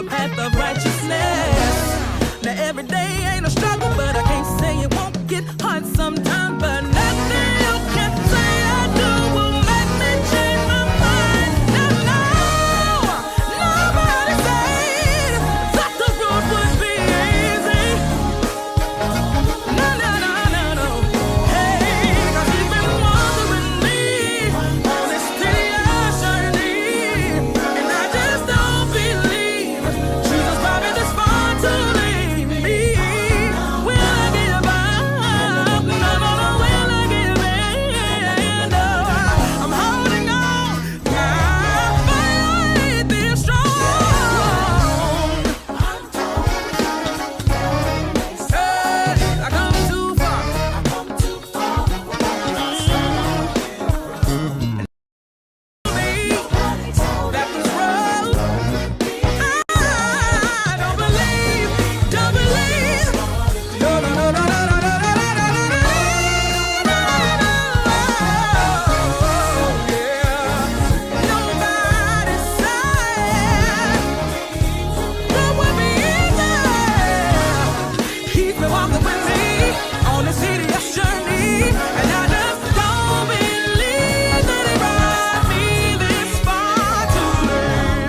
the path of righteousness. Now every day ain't a struggle, but I can't say it won't get hard sometime. But nothing you can say I do will make me change my mind. No, nobody said that the road would be easy. No. Hey, 'cause he's been walking with me on this tedious journey, and I just don't believe Jesus brought me this far to leave me. Will I give up? No, will I give in? No, I'm holding on. My faith is strong. Hey, I come too far. That was wrong. I don't believe. Nobody said that would be easy. He's been walking with me on this tedious journey, and I just don't believe that he brought me this far to learn.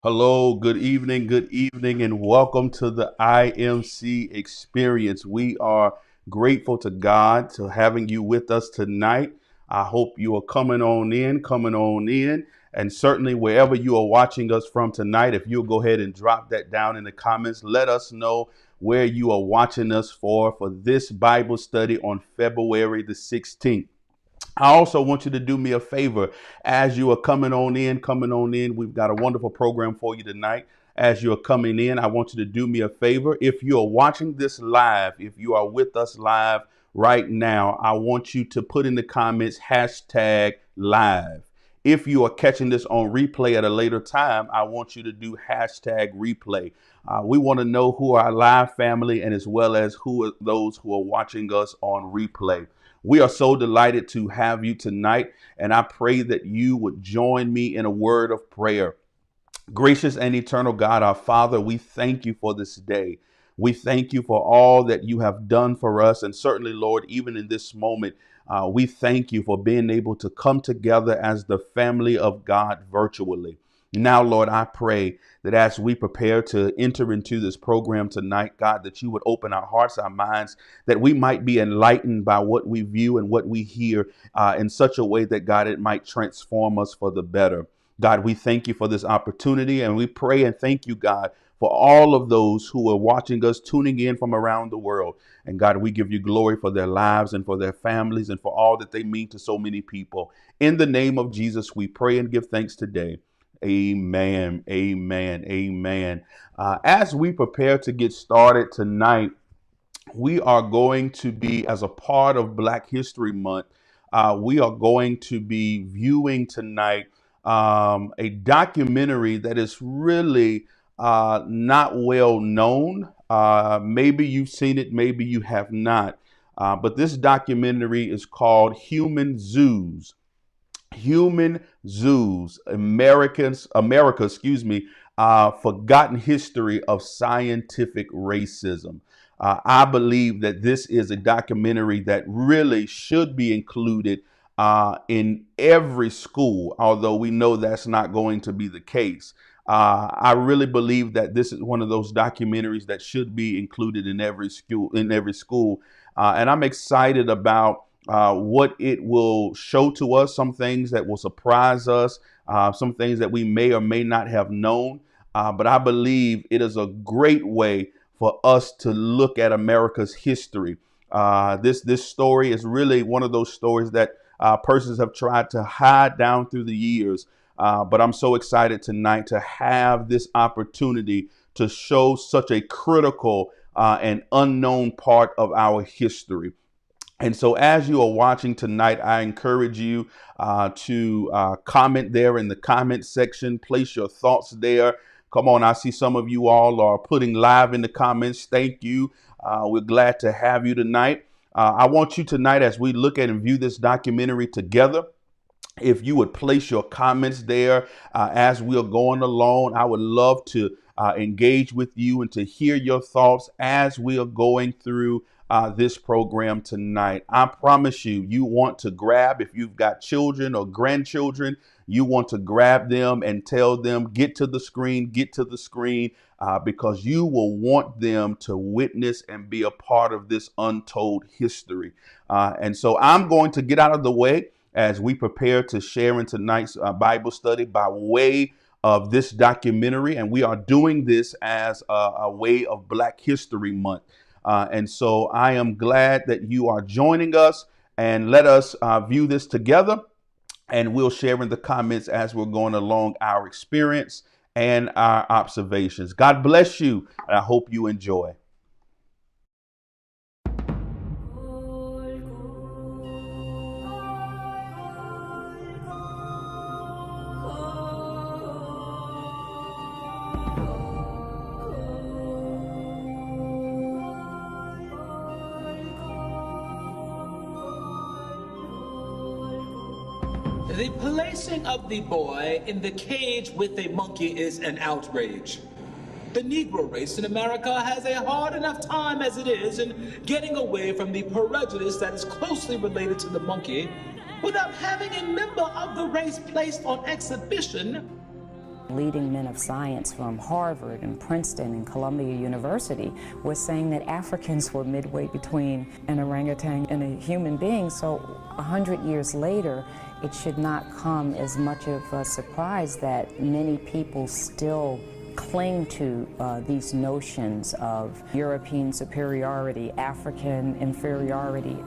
Hello, good evening, and welcome to the IMC experience. We are grateful to God to having you with us tonight. I hope you are coming on in, and certainly wherever you are watching us from tonight, if you'll go ahead and drop that down in the comments, let us know where you are watching us for this Bible study on February the 16th. I also want you to do me a favor as you are coming on in. We've got a wonderful program for you tonight. As you're coming in, I want you to do me a favor. If you are watching this live, if you are with us live right now, I want you to put in the comments #live. If you are catching this on replay at a later time, I want you to do #replay. We want to know who our live family and as well as who are those who are watching us on replay. We are so delighted to have you tonight, and I pray that you would join me in a word of prayer. Gracious and eternal God, our Father, we thank you for this day. We thank you for all that you have done for us. And certainly, Lord, even in this moment, we thank you for being able to come together as the family of God virtually. Now, Lord, I pray that as we prepare to enter into this program tonight, God, that you would open our hearts, our minds, that we might be enlightened by what we view and what we hear in such a way that, God, it might transform us for the better. God, we thank you for this opportunity, and we pray and thank you, God, for all of those who are watching us, tuning in from around the world. And God, we give you glory for their lives and for their families and for all that they mean to so many people. In the name of Jesus, we pray and give thanks today. Amen. As we prepare to get started tonight, we are going to be, as a part of Black History Month, we are going to be viewing tonight a documentary that is really not well known. Maybe you've seen it, maybe you have not. But this documentary is called Human Zoos. America's Forgotten History of Scientific Racism. I believe that this is a documentary that really should be included in every school, although we know that's not going to be the case. I really believe that this is one of those documentaries that should be included in every school. And I'm excited about what it will show to us, some things that will surprise us, some things that we may or may not have known. But I believe it is a great way for us to look at America's history. This story is really one of those stories that persons have tried to hide down through the years. But I'm so excited tonight to have this opportunity to show such a critical and unknown part of our history. And so as you are watching tonight, I encourage you to comment there in the comment section. Place your thoughts there. Come on, I see some of you all are putting live in the comments. Thank you. We're glad to have you tonight. I want you tonight, as we look at and view this documentary together, if you would place your comments there as we are going along. I would love to engage with you and to hear your thoughts as we are going through this program tonight. I promise you, you want to grab, if you've got children or grandchildren, you want to grab them and tell them, get to the screen, because you will want them to witness and be a part of this untold history. And so I'm going to get out of the way as we prepare to share in tonight's Bible study by way of this documentary. And we are doing this as a way of Black History Month. And so I am glad that you are joining us, and let us view this together, and we'll share in the comments as we're going along our experience and our observations. God bless you, and I hope you enjoy. The placing of the boy in the cage with a monkey is an outrage. The Negro race in America has a hard enough time as it is in getting away from the prejudice that is closely related to the monkey without having a member of the race placed on exhibition. Leading men of science from Harvard and Princeton and Columbia University were saying that Africans were midway between an orangutan and a human being. So 100 years later, it should not come as much of a surprise that many people still cling to these notions of European superiority, African inferiority.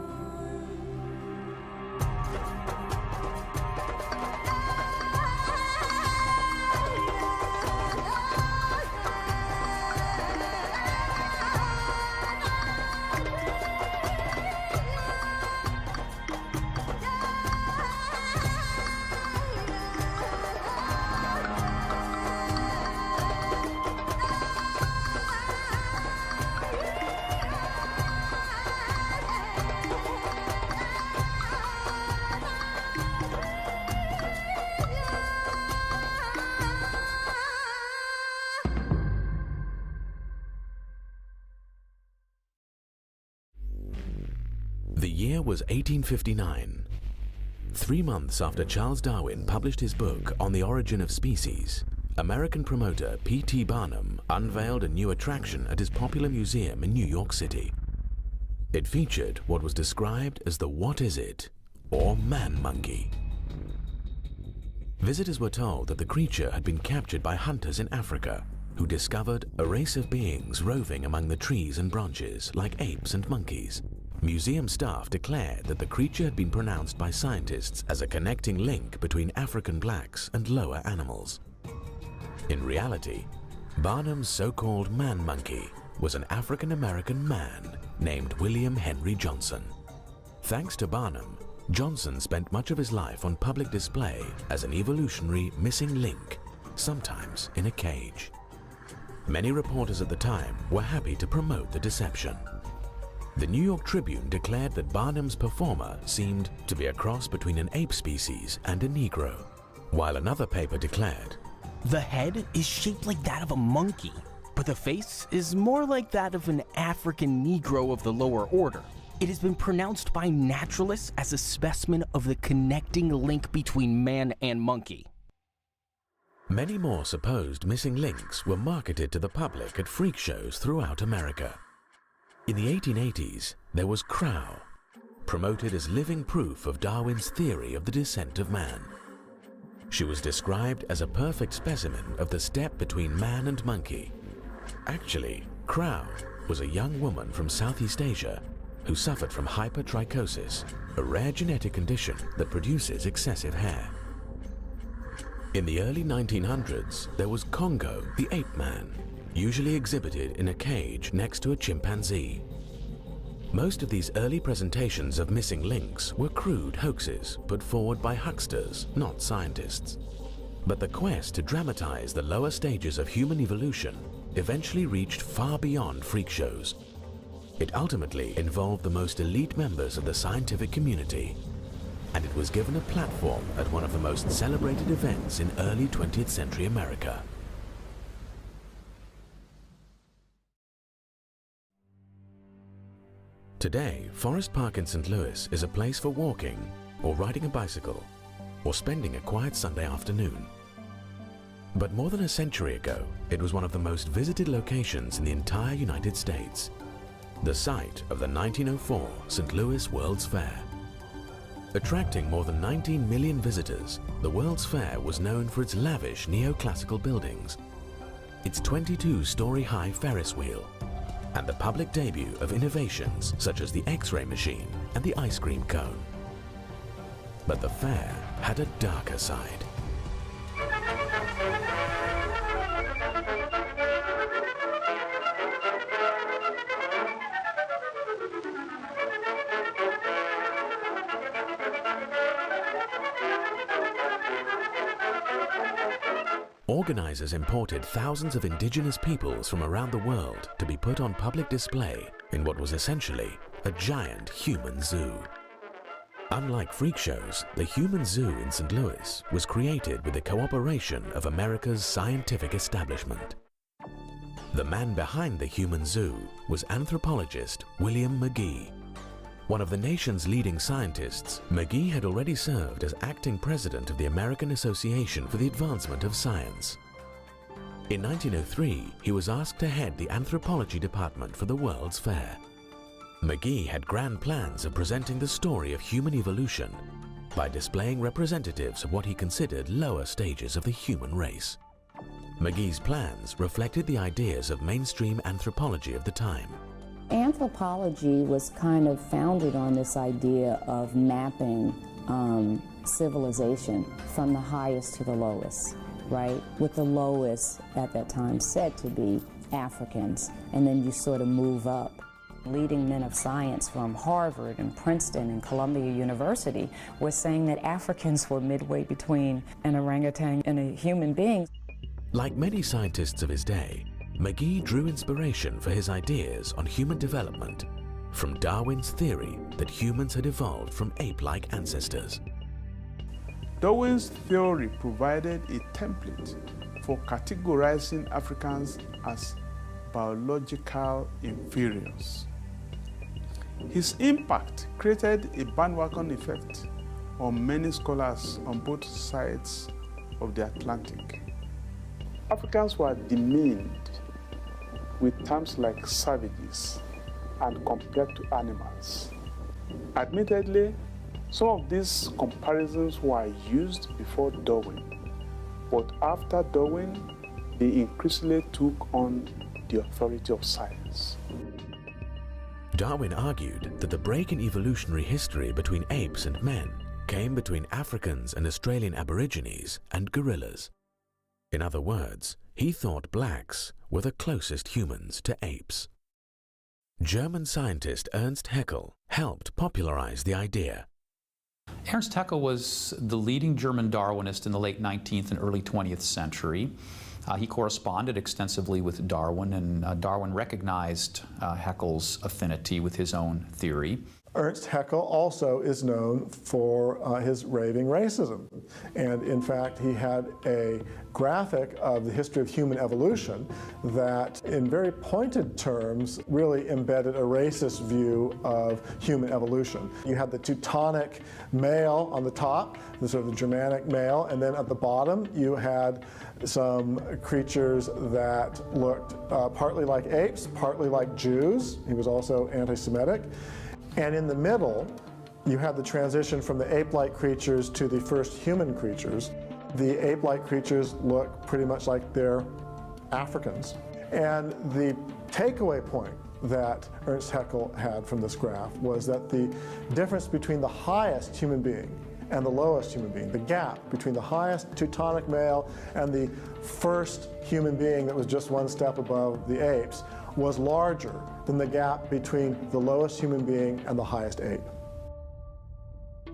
The year was 1859. 3 months after Charles Darwin published his book On the Origin of Species, American promoter P.T. Barnum unveiled a new attraction at his popular museum in New York City. It featured what was described as the What Is It, or man-monkey. Visitors were told that the creature had been captured by hunters in Africa, who discovered a race of beings roving among the trees and branches like apes and monkeys. Museum staff declared that the creature had been pronounced by scientists as a connecting link between African blacks and lower animals. In reality, Barnum's so-called man-monkey was an African-American man named William Henry Johnson. Thanks to Barnum, Johnson spent much of his life on public display as an evolutionary missing link, sometimes in a cage. Many reporters at the time were happy to promote the deception. The New York Tribune declared that Barnum's performer seemed to be a cross between an ape species and a Negro, while another paper declared, "The head is shaped like that of a monkey, but the face is more like that of an African Negro of the lower order. It has been pronounced by naturalists as a specimen of the connecting link between man and monkey." Many more supposed missing links were marketed to the public at freak shows throughout America. In the 1880s, there was Crow, promoted as living proof of Darwin's theory of the descent of man. She was described as a perfect specimen of the step between man and monkey. Actually, Crow was a young woman from Southeast Asia who suffered from hypertrichosis, a rare genetic condition that produces excessive hair. In the early 1900s, there was Congo, the ape man, usually exhibited in a cage next to a chimpanzee. Most of these early presentations of missing links were crude hoaxes put forward by hucksters, not scientists. But the quest to dramatize the lower stages of human evolution eventually reached far beyond freak shows. It ultimately involved the most elite members of the scientific community, and it was given a platform at one of the most celebrated events in early 20th century America. Today, Forest Park in St. Louis is a place for walking, or riding a bicycle, or spending a quiet Sunday afternoon. But more than a century ago, it was one of the most visited locations in the entire United States, the site of the 1904 St. Louis World's Fair. Attracting more than 19 million visitors, the World's Fair was known for its lavish neoclassical buildings, its 22-story high Ferris wheel, and the public debut of innovations such as the X-ray machine and the ice cream cone. But the fair had a darker side. Organizers imported thousands of indigenous peoples from around the world to be put on public display in what was essentially a giant human zoo. Unlike freak shows, the human zoo in St. Louis was created with the cooperation of America's scientific establishment. The man behind the human zoo was anthropologist William McGee. One of the nation's leading scientists, McGee had already served as acting president of the American Association for the Advancement of Science. In 1903, he was asked to head the anthropology department for the World's Fair. McGee had grand plans of presenting the story of human evolution by displaying representatives of what he considered lower stages of the human race. McGee's plans reflected the ideas of mainstream anthropology of the time. Anthropology was kind of founded on this idea of mapping civilization from the highest to the lowest, right? With the lowest at that time said to be Africans, and then you sort of move up. Leading men of science from Harvard and Princeton and Columbia University were saying that Africans were midway between an orangutan and a human being. Like many scientists of his day, McGee drew inspiration for his ideas on human development from Darwin's theory that humans had evolved from ape-like ancestors. Darwin's theory provided a template for categorizing Africans as biological inferiors. His impact created a bandwagon effect on many scholars on both sides of the Atlantic. Africans were demeaned with terms like savages and compared to animals. Admittedly, some of these comparisons were used before Darwin, but after Darwin, they increasingly took on the authority of science. Darwin argued that the break in evolutionary history between apes and men came between Africans and Australian Aborigines and gorillas. In other words, he thought blacks were the closest humans to apes. German scientist Ernst Haeckel helped popularize the idea. Ernst Haeckel was the leading German Darwinist in the late 19th and early 20th century. He corresponded extensively with Darwin, and Darwin recognized Haeckel's affinity with his own theory. Ernst Haeckel also is known for his raving racism. And in fact, he had a graphic of the history of human evolution that, in very pointed terms, really embedded a racist view of human evolution. You had the Teutonic male on the top, the sort of the Germanic male, and then at the bottom you had some creatures that looked partly like apes, partly like Jews. He was also anti-Semitic. And in the middle, you have the transition from the ape-like creatures to the first human creatures. The ape-like creatures look pretty much like they're Africans. And the takeaway point that Ernst Haeckel had from this graph was that the difference between the highest human being and the lowest human being. The gap between the highest Teutonic male and the first human being that was just one step above the apes was larger than the gap between the lowest human being and the highest ape.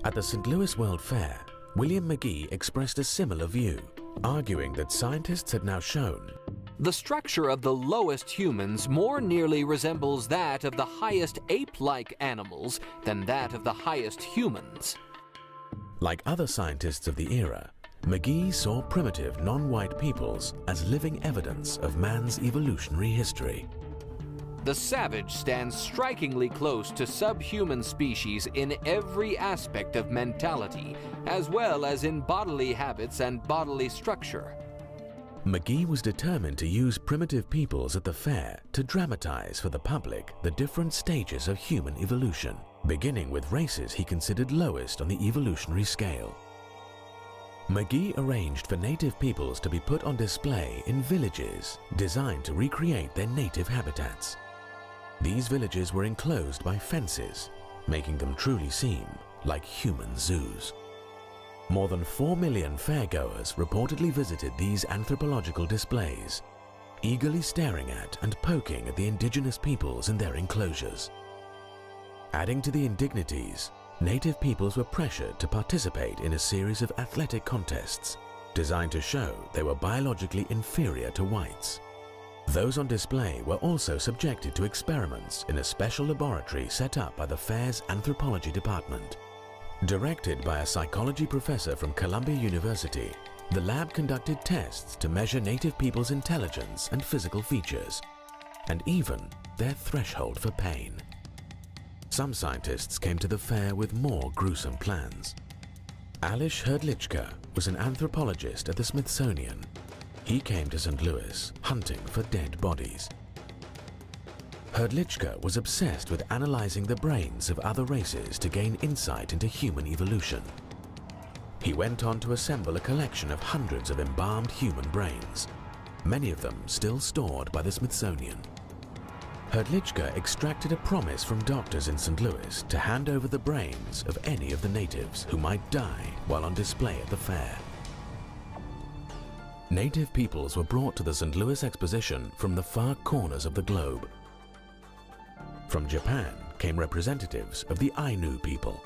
At the St. Louis World Fair, William McGee expressed a similar view, arguing that scientists had now shown the structure of the lowest humans more nearly resembles that of the highest ape-like animals than that of the highest humans. Like other scientists of the era, McGee saw primitive non-white peoples as living evidence of man's evolutionary history. The savage stands strikingly close to subhuman species in every aspect of mentality, as well as in bodily habits and bodily structure. McGee was determined to use primitive peoples at the fair to dramatize for the public the different stages of human evolution, beginning with races he considered lowest on the evolutionary scale. McGee arranged for native peoples to be put on display in villages designed to recreate their native habitats. These villages were enclosed by fences, making them truly seem like human zoos. More than 4 million fairgoers reportedly visited these anthropological displays, eagerly staring at and poking at the indigenous peoples in their enclosures. Adding to the indignities, native peoples were pressured to participate in a series of athletic contests designed to show they were biologically inferior to whites. Those on display were also subjected to experiments in a special laboratory set up by the fair's anthropology department. Directed by a psychology professor from Columbia University, the lab conducted tests to measure native people's intelligence and physical features, and even their threshold for pain. Some scientists came to the fair with more gruesome plans. Alish Hrdlicka was an anthropologist at the Smithsonian. He came to St. Louis hunting for dead bodies. Hrdlicka was obsessed with analyzing the brains of other races to gain insight into human evolution. He went on to assemble a collection of hundreds of embalmed human brains, many of them still stored by the Smithsonian. Hrdlicka extracted a promise from doctors in St. Louis to hand over the brains of any of the natives who might die while on display at the fair. Native peoples were brought to the St. Louis Exposition from the far corners of the globe. From Japan came representatives of the Ainu people.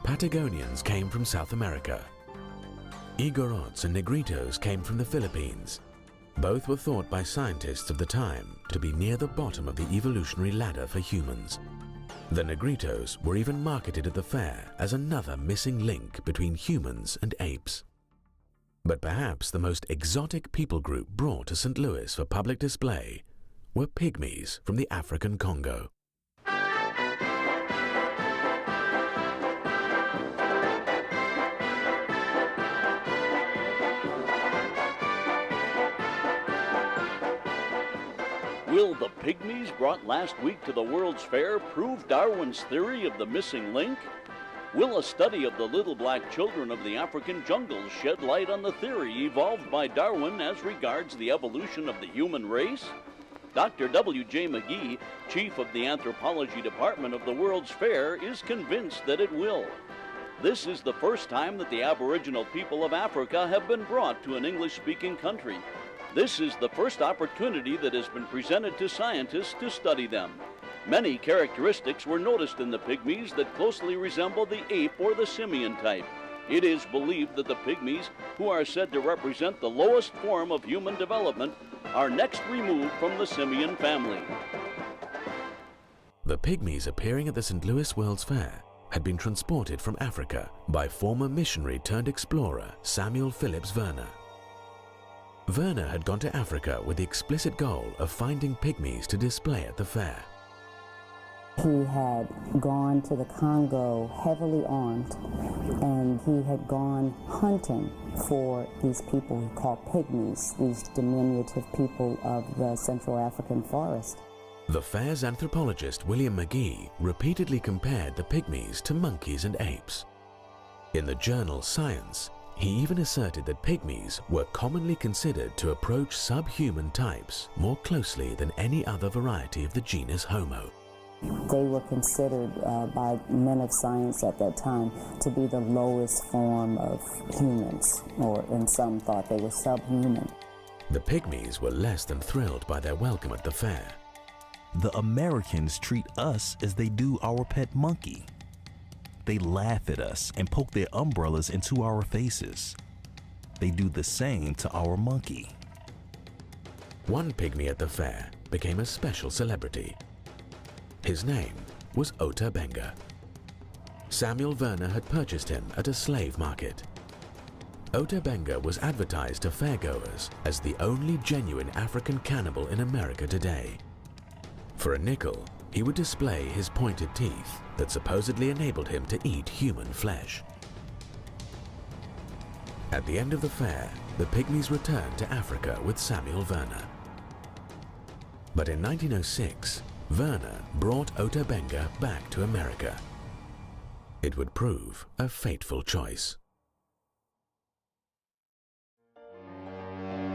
Patagonians came from South America. Igorots and Negritos came from the Philippines. Both were thought by scientists of the time to be near the bottom of the evolutionary ladder for humans. The Negritos were even marketed at the fair as another missing link between humans and apes. But perhaps the most exotic people group brought to St. Louis for public display were pygmies from the African Congo. Will the pygmies brought last week to the World's Fair prove Darwin's theory of the missing link? Will a study of the little black children of the African jungles shed light on the theory evolved by Darwin as regards the evolution of the human race? Dr. W.J. McGee, chief of the anthropology department of the World's Fair, is convinced that it will. This is the first time that the Aboriginal people of Africa have been brought to an English-speaking country. This is the first opportunity that has been presented to scientists to study them. Many characteristics were noticed in the pygmies that closely resemble the ape or the simian type. It is believed that the pygmies, who are said to represent the lowest form of human development, are next removed from the simian family. The pygmies appearing at the St. Louis World's Fair had been transported from Africa by former missionary turned explorer Samuel Phillips Werner. Werner had gone to Africa with the explicit goal of finding pygmies to display at the fair. He had gone to the Congo heavily armed, and he had gone hunting for these people he called pygmies, these diminutive people of the Central African forest. The fair's anthropologist William McGee repeatedly compared the pygmies to monkeys and apes. In the journal Science, he even asserted that pygmies were commonly considered to approach subhuman types more closely than any other variety of the genus Homo. They were considered by men of science at that time to be the lowest form of humans, or in some thought they were subhuman. The pygmies were less than thrilled by their welcome at the fair. The Americans treat us as they do our pet monkey. They laugh at us and poke their umbrellas into our faces. They do the same to our monkey. One pygmy at the fair became a special celebrity. His name was Ota Benga. Samuel Werner had purchased him at a slave market. Ota Benga was advertised to fairgoers as the only genuine African cannibal in America today. For a nickel, he would display his pointed teeth that supposedly enabled him to eat human flesh. At the end of the fair, the pygmies returned to Africa with Samuel Werner. But in 1906, Werner brought Ota Benga back to America. It would prove a fateful choice.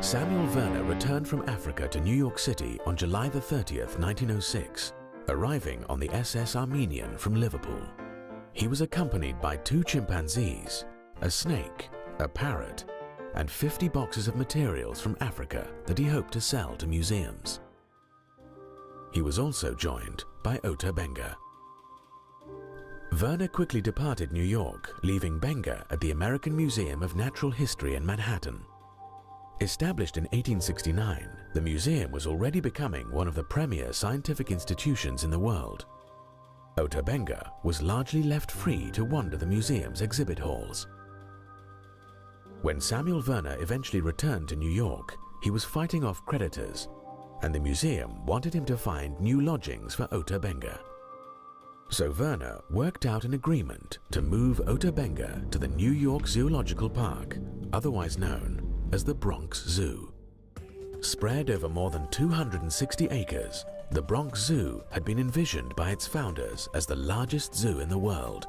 Samuel Werner returned from Africa to New York City on July the 30th, 1906, arriving on the SS Armenian from Liverpool. He was accompanied by 2 chimpanzees, a snake, a parrot, and 50 boxes of materials from Africa that he hoped to sell to museums. He was also joined by Ota Benga. Werner quickly departed New York, leaving Benga at the American Museum of Natural History in Manhattan. Established in 1869, the museum was already becoming one of the premier scientific institutions in the world. Ota Benga was largely left free to wander the museum's exhibit halls. When Samuel Werner eventually returned to New York, he was fighting off creditors, and the museum wanted him to find new lodgings for Ota Benga. So Werner worked out an agreement to move Ota Benga to the New York Zoological Park, otherwise known as the Bronx Zoo. Spread over more than 260 acres, the Bronx Zoo had been envisioned by its founders as the largest zoo in the world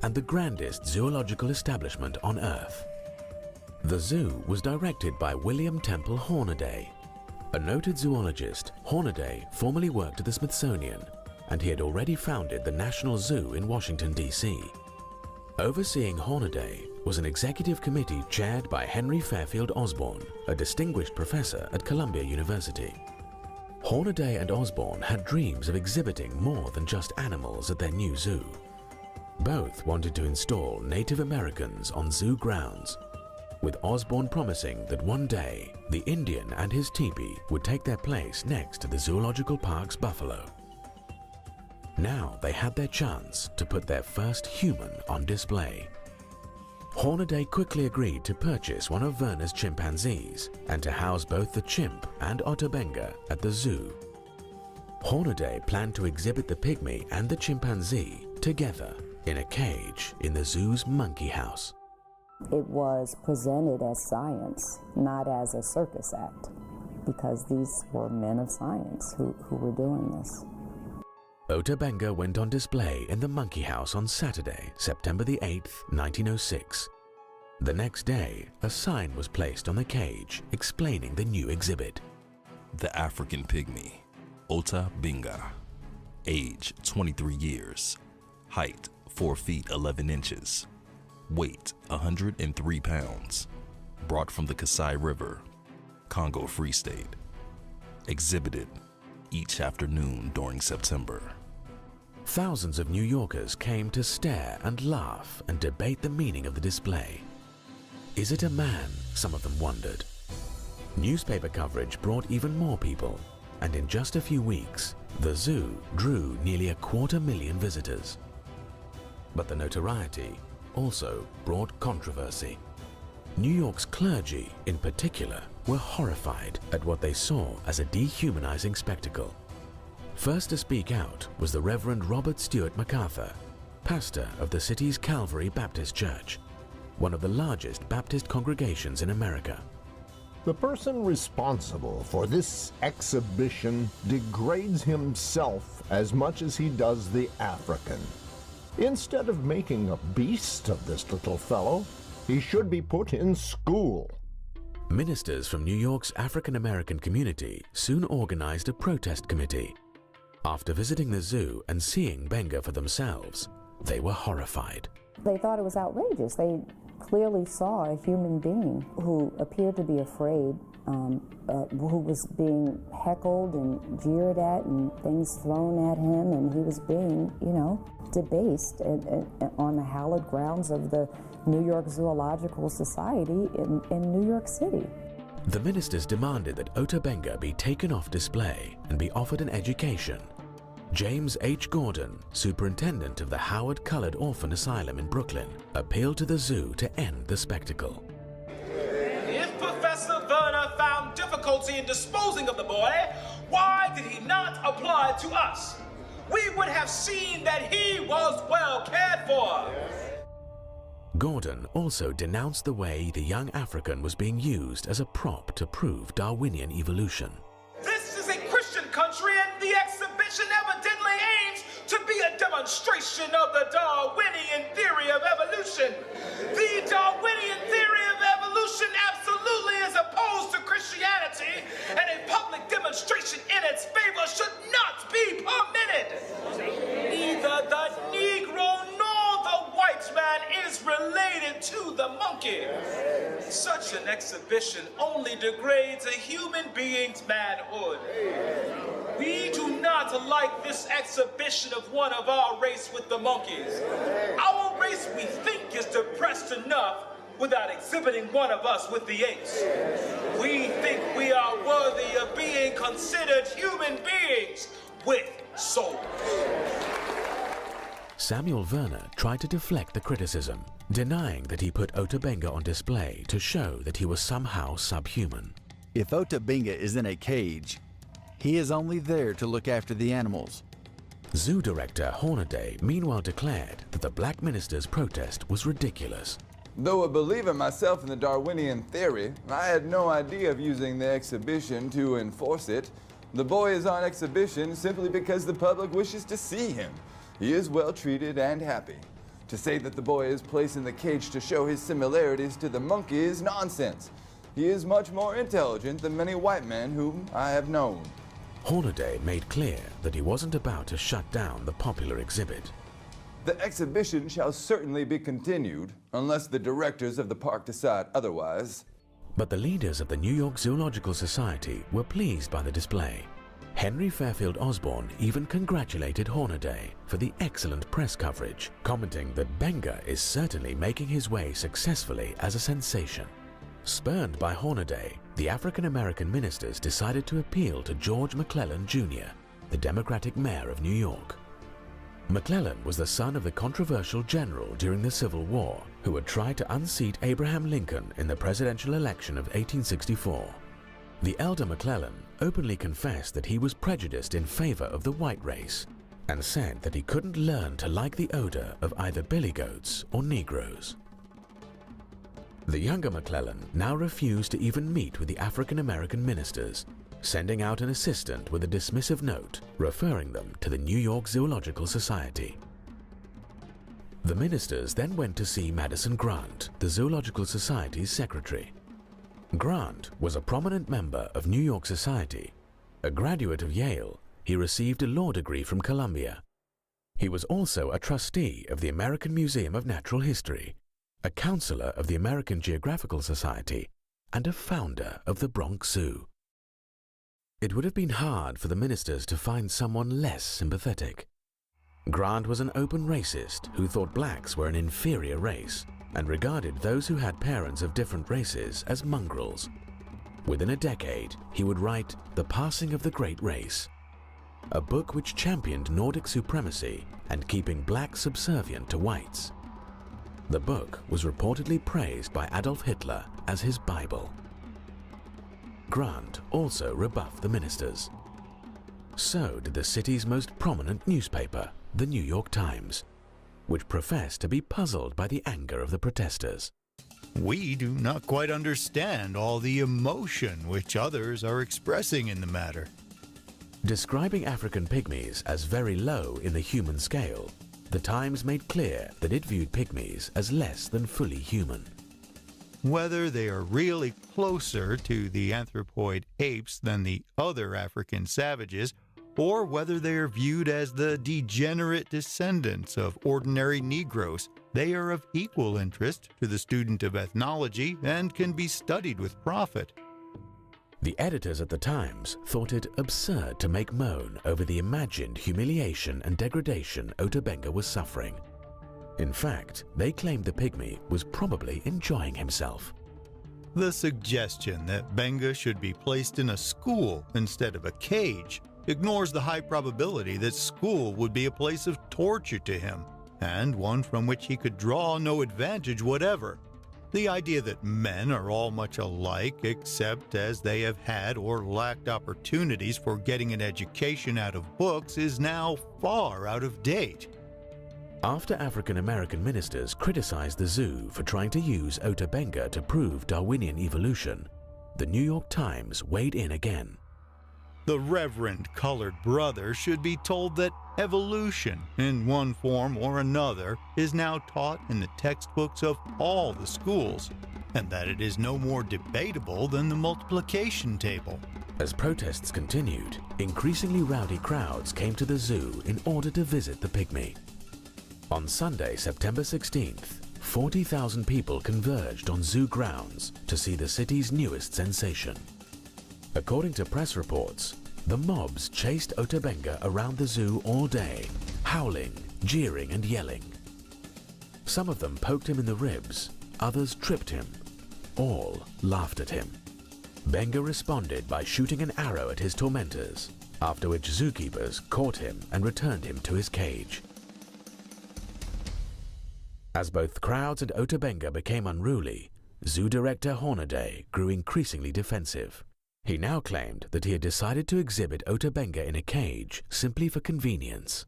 and the grandest zoological establishment on Earth. The zoo was directed by William Temple Hornaday. A noted zoologist, Hornaday formerly worked at the Smithsonian, and he had already founded the National Zoo in Washington, D.C. Overseeing Hornaday was an executive committee chaired by Henry Fairfield Osborn, a distinguished professor at Columbia University. Hornaday and Osborn had dreams of exhibiting more than just animals at their new zoo. Both wanted to install Native Americans on zoo grounds, with Osborn promising that one day the Indian and his teepee would take their place next to the zoological park's buffalo. Now they had their chance to put their first human on display. Hornaday quickly agreed to purchase one of Werner's chimpanzees and to house both the chimp and Ota Benga at the zoo. Hornaday planned to exhibit the pygmy and the chimpanzee together in a cage in the zoo's monkey house. It was presented as science, not as a circus act, because these were men of science who were doing this. Ota Benga went on display in the monkey house on Saturday, September the 8th, 1906. The next day, a sign was placed on the cage explaining the new exhibit. The African Pygmy, Ota Benga. Age 23 years. Height 4 feet 11 inches. Weight 103 pounds. Brought from the Kasai River, Congo Free State. Exhibited each afternoon during September. Thousands of New Yorkers came to stare and laugh and debate the meaning of the display. Is it a man? Some of them wondered. Newspaper coverage brought even more people, and in just a few weeks, the zoo drew nearly 250,000 visitors. But the notoriety also brought controversy. New York's clergy, in particular, were horrified at what they saw as a dehumanizing spectacle. First to speak out was the Reverend Robert Stewart MacArthur, pastor of the city's Calvary Baptist Church, one of the largest Baptist congregations in America. The person responsible for this exhibition degrades himself as much as he does the African. Instead of making a beast of this little fellow, he should be put in school. Ministers from New York's African American community soon organized a protest committee. After visiting the zoo and seeing Benga for themselves, they were horrified. They thought it was outrageous. They clearly saw a human being who appeared to be afraid, who was being heckled and jeered at and things thrown at him, and he was being, debased on the hallowed grounds of the New York Zoological Society in New York City. The ministers demanded that Ota Benga be taken off display and be offered an education. James H. Gordon, superintendent of the Howard Colored Orphan Asylum in Brooklyn, appealed to the zoo to end the spectacle. If Professor Werner found difficulty in disposing of the boy, why did he not apply to us? We would have seen that he was well cared for. Gordon also denounced the way the young African was being used as a prop to prove Darwinian evolution. This is a Christian country, and the exhibition evidently aims to be a demonstration of the Darwinian theory of evolution. The Darwinian theory of evolution absolutely is opposed to Christianity, and a public demonstration in its favor should not be permitted. Neither the Negro nor the white man is related to the monkey. Such an exhibition only degrades a human being's manhood. We do not like this exhibition of one of our race with the monkeys. Our race, we think, is depressed enough without exhibiting one of us with the apes. We think we are worthy of being considered human beings with souls. Samuel Werner tried to deflect the criticism, denying that he put Ota Benga on display to show that he was somehow subhuman. If Ota Benga is in a cage, he is only there to look after the animals. Zoo director Hornaday meanwhile declared that the black minister's protest was ridiculous. Though a believer myself in the Darwinian theory, I had no idea of using the exhibition to enforce it. The boy is on exhibition simply because the public wishes to see him. He is well treated and happy. To say that the boy is placed in the cage to show his similarities to the monkey is nonsense. He is much more intelligent than many white men whom I have known. Hornaday made clear that he wasn't about to shut down the popular exhibit. The exhibition shall certainly be continued, unless the directors of the park decide otherwise. But the leaders of the New York Zoological Society were pleased by the display. Henry Fairfield Osborne even congratulated Hornaday for the excellent press coverage, commenting that Benga is certainly making his way successfully as a sensation. Spurned by Hornaday, the African-American ministers decided to appeal to George McClellan Jr., the Democratic mayor of New York. McClellan was the son of the controversial general during the Civil War who had tried to unseat Abraham Lincoln in the presidential election of 1864. The elder McClellan openly confessed that he was prejudiced in favor of the white race and said that he couldn't learn to like the odor of either billy goats or Negroes. The younger McClellan now refused to even meet with the African-American ministers, sending out an assistant with a dismissive note referring them to the New York Zoological Society. The ministers then went to see Madison Grant, the Zoological Society's secretary. Grant was a prominent member of New York society. A graduate of Yale, he received a law degree from Columbia. He was also a trustee of the American Museum of Natural History, a counselor of the American Geographical Society, and a founder of the Bronx Zoo. It would have been hard for the ministers to find someone less sympathetic. Grant was an open racist who thought blacks were an inferior race and regarded those who had parents of different races as mongrels. Within a decade, he would write The Passing of the Great Race, a book which championed Nordic supremacy and keeping blacks subservient to whites. The book was reportedly praised by Adolf Hitler as his Bible. Grant also rebuffed the ministers. So did the city's most prominent newspaper, the New York Times, which professed to be puzzled by the anger of the protesters. We do not quite understand all the emotion which others are expressing in the matter. Describing African pygmies as very low in the human scale, the Times made clear that it viewed pygmies as less than fully human. Whether they are really closer to the anthropoid apes than the other African savages, or whether they are viewed as the degenerate descendants of ordinary Negroes, they are of equal interest to the student of ethnology and can be studied with profit. The editors at the Times thought it absurd to make moan over the imagined humiliation and degradation Ota Benga was suffering. In fact, they claimed the pygmy was probably enjoying himself. The suggestion that Benga should be placed in a school instead of a cage ignores the high probability that school would be a place of torture to him, and one from which he could draw no advantage whatever. The idea that men are all much alike except as they have had or lacked opportunities for getting an education out of books is now far out of date. After African American ministers criticized the zoo for trying to use Ota Benga to prove Darwinian evolution, the New York Times weighed in again. The Reverend Colored Brother should be told that evolution, in one form or another, is now taught in the textbooks of all the schools, and that it is no more debatable than the multiplication table. As protests continued, increasingly rowdy crowds came to the zoo in order to visit the pygmy. On Sunday, September 16th, 40,000 people converged on zoo grounds to see the city's newest sensation. According to press reports, the mobs chased Ota Benga around the zoo all day, howling, jeering and yelling. Some of them poked him in the ribs, others tripped him. All laughed at him. Benga responded by shooting an arrow at his tormentors, after which zookeepers caught him and returned him to his cage. As both crowds and Ota Benga became unruly, zoo director Hornaday grew increasingly defensive. He now claimed that he had decided to exhibit Ota Benga in a cage simply for convenience.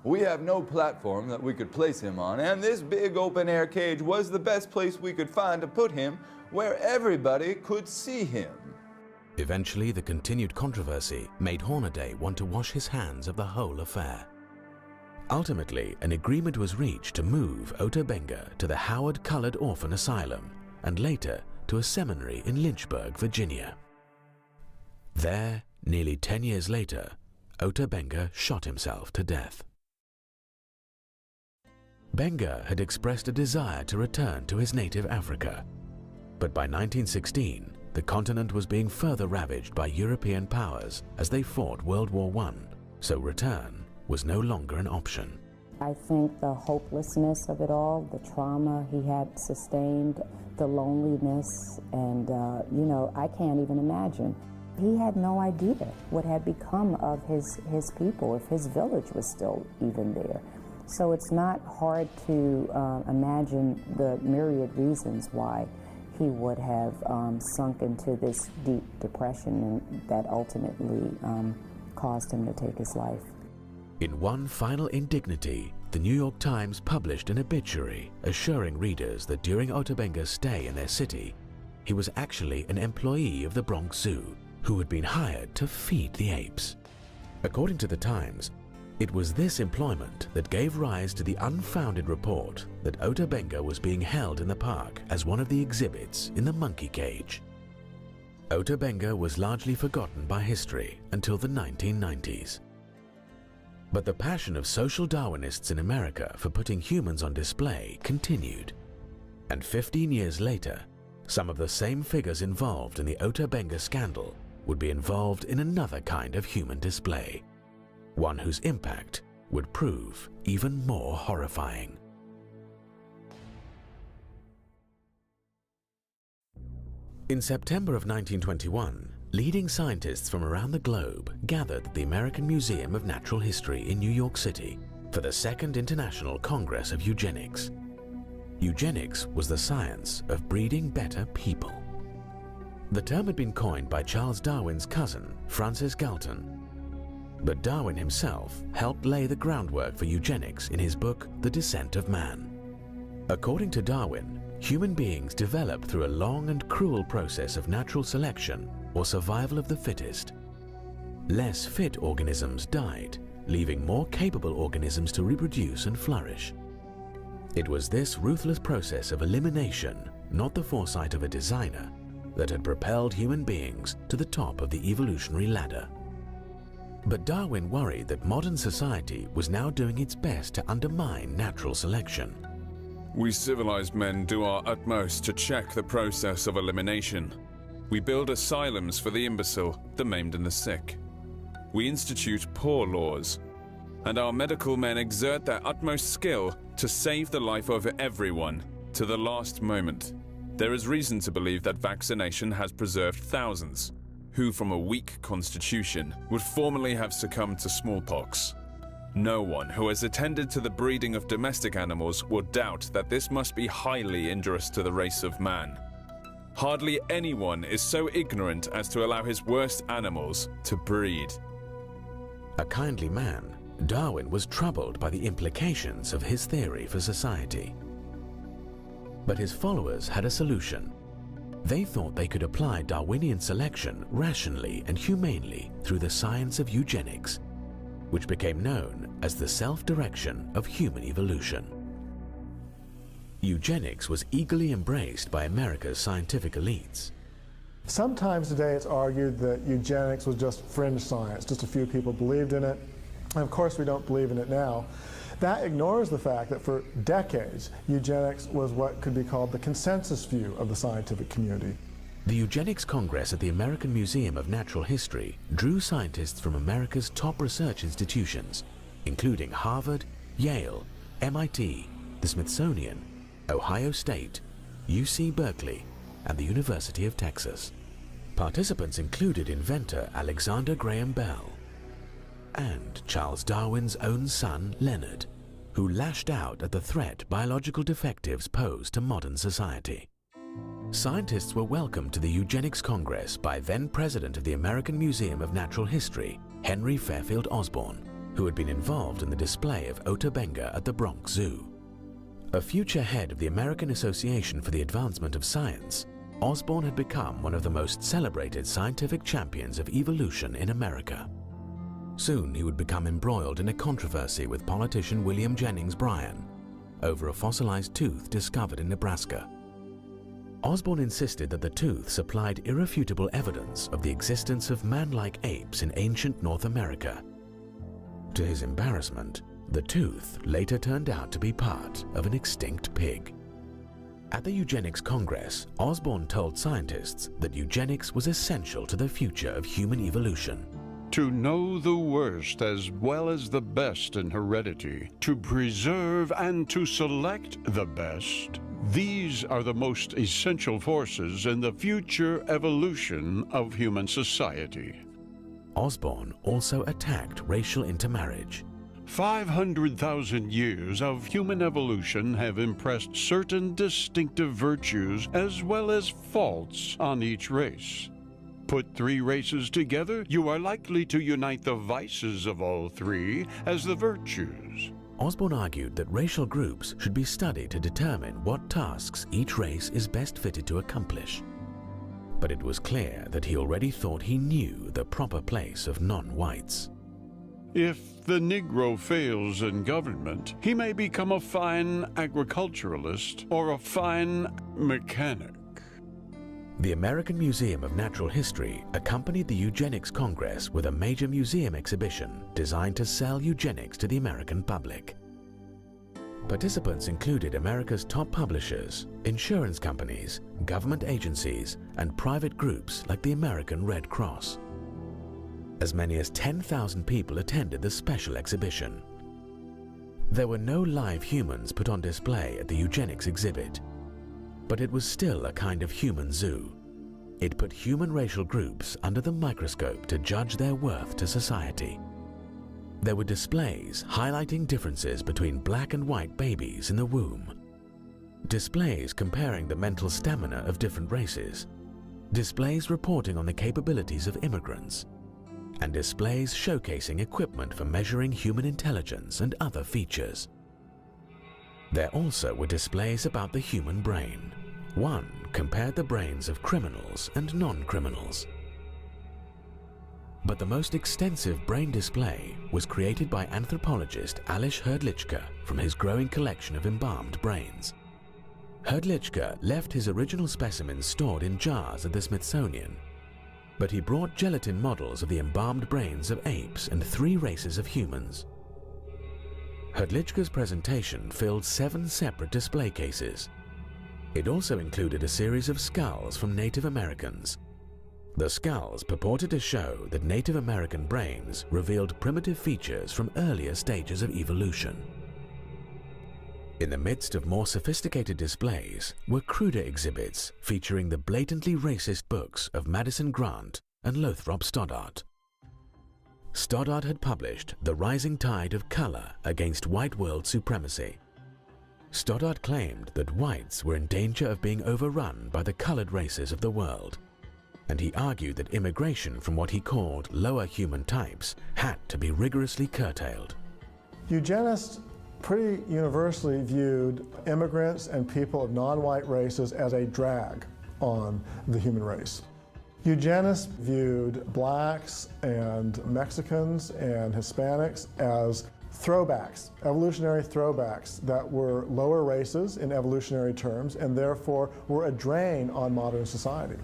We have no platform that we could place him on, and this big open-air cage was the best place we could find to put him where everybody could see him. Eventually, the continued controversy made Hornaday want to wash his hands of the whole affair. Ultimately, an agreement was reached to move Ota Benga to the Howard Colored Orphan Asylum and later to a seminary in Lynchburg, Virginia. There, nearly 10 years later, Ota Benga shot himself to death. Benga had expressed a desire to return to his native Africa, but by 1916, the continent was being further ravaged by European powers as they fought World War I, so return was no longer an option. I think the hopelessness of it all, the trauma he had sustained, the loneliness, and I can't even imagine. He had no idea what had become of his people, if his village was still even there. So it's not hard to imagine the myriad reasons why he would have sunk into this deep depression and that ultimately caused him to take his life. In one final indignity, the New York Times published an obituary assuring readers that during Ota Benga's stay in their city, he was actually an employee of the Bronx Zoo who had been hired to feed the apes. According to the Times, it was this employment that gave rise to the unfounded report that Ota Benga was being held in the park as one of the exhibits in the monkey cage. Ota Benga was largely forgotten by history until the 1990s. But the passion of social Darwinists in America for putting humans on display continued. And 15 years later, some of the same figures involved in the Ota Benga scandal would be involved in another kind of human display, one whose impact would prove even more horrifying. In September of 1921, leading scientists from around the globe gathered at the American Museum of Natural History in New York City for the Second International Congress of Eugenics. Eugenics was the science of breeding better people. The term had been coined by Charles Darwin's cousin, Francis Galton. But Darwin himself helped lay the groundwork for eugenics in his book, The Descent of Man. According to Darwin, human beings developed through a long and cruel process of natural selection or survival of the fittest. Less fit organisms died, leaving more capable organisms to reproduce and flourish. It was this ruthless process of elimination, not the foresight of a designer, that had propelled human beings to the top of the evolutionary ladder. But Darwin worried that modern society was now doing its best to undermine natural selection. We civilized men do our utmost to check the process of elimination. We build asylums for the imbecile, the maimed and the sick. We institute poor laws, and our medical men exert their utmost skill to save the life of everyone to the last moment. There is reason to believe that vaccination has preserved thousands who, from a weak constitution, would formerly have succumbed to smallpox. No one who has attended to the breeding of domestic animals will doubt that this must be highly injurious to the race of man. Hardly anyone is so ignorant as to allow his worst animals to breed. A kindly man, Darwin was troubled by the implications of his theory for society. But his followers had a solution. They thought they could apply Darwinian selection rationally and humanely through the science of eugenics, which became known as the self-direction of human evolution. Eugenics was eagerly embraced by America's scientific elites. Sometimes today it's argued that eugenics was just fringe science. Just a few people believed in it. And of course we don't believe in it now. That ignores the fact that for decades, eugenics was what could be called the consensus view of the scientific community. The Eugenics Congress at the American Museum of Natural History drew scientists from America's top research institutions, including Harvard, Yale, MIT, the Smithsonian, Ohio State, UC Berkeley, and the University of Texas. Participants included inventor Alexander Graham Bell and Charles Darwin's own son, Leonard, who lashed out at the threat biological defectives posed to modern society. Scientists were welcomed to the Eugenics Congress by then President of the American Museum of Natural History, Henry Fairfield Osborn, who had been involved in the display of Ota Benga at the Bronx Zoo. A future head of the American Association for the Advancement of Science, Osborn had become one of the most celebrated scientific champions of evolution in America. Soon he would become embroiled in a controversy with politician William Jennings Bryan over a fossilized tooth discovered in Nebraska. Osborn insisted that the tooth supplied irrefutable evidence of the existence of man-like apes in ancient North America. To his embarrassment, the tooth later turned out to be part of an extinct pig. At the Eugenics Congress, Osborn told scientists that eugenics was essential to the future of human evolution. To know the worst as well as the best in heredity, to preserve and to select the best, these are the most essential forces in the future evolution of human society. Osborn also attacked racial intermarriage. 500,000 years of human evolution have impressed certain distinctive virtues as well as faults on each race. Put three races together, you are likely to unite the vices of all three as the virtues. Osborn argued that racial groups should be studied to determine what tasks each race is best fitted to accomplish. But it was clear that he already thought he knew the proper place of non-whites. If the Negro fails in government, he may become a fine agriculturalist or a fine mechanic. The American Museum of Natural History accompanied the Eugenics Congress with a major museum exhibition designed to sell eugenics to the American public. Participants included America's top publishers, insurance companies, government agencies, and private groups like the American Red Cross. As many as 10,000 people attended the special exhibition. There were no live humans put on display at the eugenics exhibit, but it was still a kind of human zoo. It put human racial groups under the microscope to judge their worth to society. There were displays highlighting differences between black and white babies in the womb, displays comparing the mental stamina of different races, displays reporting on the capabilities of immigrants, and displays showcasing equipment for measuring human intelligence and other features. There also were displays about the human brain. One compared the brains of criminals and non-criminals. But the most extensive brain display was created by anthropologist Alois Hrdlicka from his growing collection of embalmed brains. Hrdlicka left his original specimens stored in jars at the Smithsonian. but he brought gelatin models of the embalmed brains of apes and 3 races of humans. Hrdlička's presentation filled 7 separate display cases. It also included a series of skulls from Native Americans. The skulls purported to show that Native American brains revealed primitive features from earlier stages of evolution. In the midst of more sophisticated displays were cruder exhibits featuring the blatantly racist books of Madison Grant and Lothrop Stoddart. Stoddart had published The Rising Tide of Color Against White World Supremacy. Stoddart claimed that whites were in danger of being overrun by the colored races of the world, and he argued that immigration from what he called lower human types had to be rigorously curtailed. Eugenists pretty universally viewed immigrants and people of non-white races as a drag on the human race. Eugenists viewed blacks and Mexicans and Hispanics as throwbacks, evolutionary throwbacks that were lower races in evolutionary terms and therefore were a drain on modern society.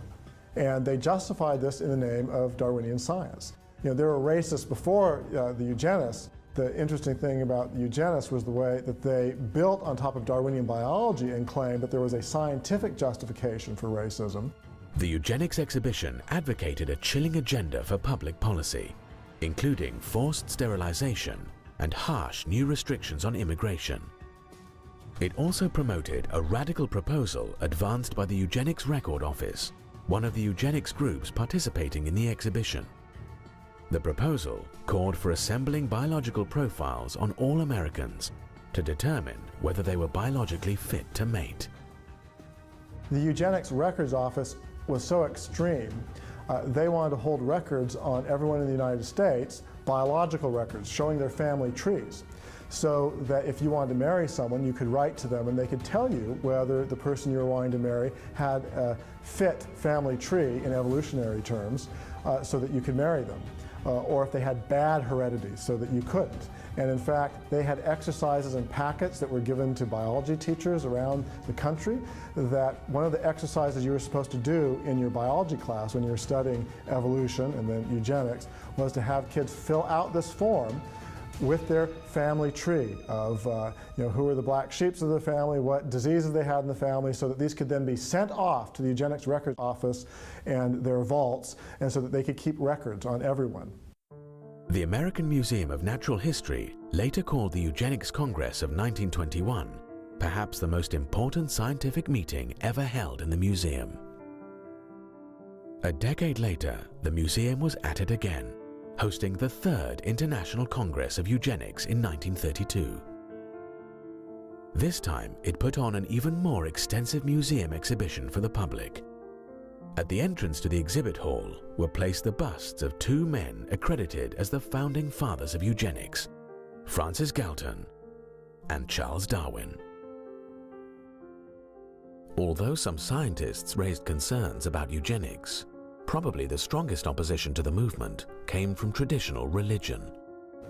And they justified this in the name of Darwinian science. You know, there were racists before the eugenists. The interesting thing about the eugenists was the way that they built on top of Darwinian biology and claimed that there was a scientific justification for racism. The eugenics exhibition advocated a chilling agenda for public policy, including forced sterilization and harsh new restrictions on immigration. It also promoted a radical proposal advanced by the Eugenics Record Office, one of the eugenics groups participating in the exhibition. The proposal called for assembling biological profiles on all Americans to determine whether they were biologically fit to mate. The Eugenics Records Office was so extreme, they wanted to hold records on everyone in the United States, biological records showing their family trees, so that if you wanted to marry someone, you could write to them and they could tell you whether the person you were wanting to marry had a fit family tree in evolutionary terms, so that you could marry them, or if they had bad heredity so that you couldn't. And in fact, they had exercises and packets that were given to biology teachers around the country, that one of the exercises you were supposed to do in your biology class when you were studying evolution and then eugenics was to have kids fill out this form with their family tree of who were the black sheeps of the family, what diseases they had in the family, so that these could then be sent off to the Eugenics Records Office and their vaults, and so that they could keep records on everyone. The American Museum of Natural History later called the Eugenics Congress of 1921 perhaps the most important scientific meeting ever held in the museum. A decade later, the museum was at it again, hosting the Third International Congress of Eugenics in 1932. This time, it put on an even more extensive museum exhibition for the public. At the entrance to the exhibit hall were placed the busts of 2 men accredited as the founding fathers of eugenics, Francis Galton and Charles Darwin. Although some scientists raised concerns about eugenics, probably the strongest opposition to the movement came from traditional religion.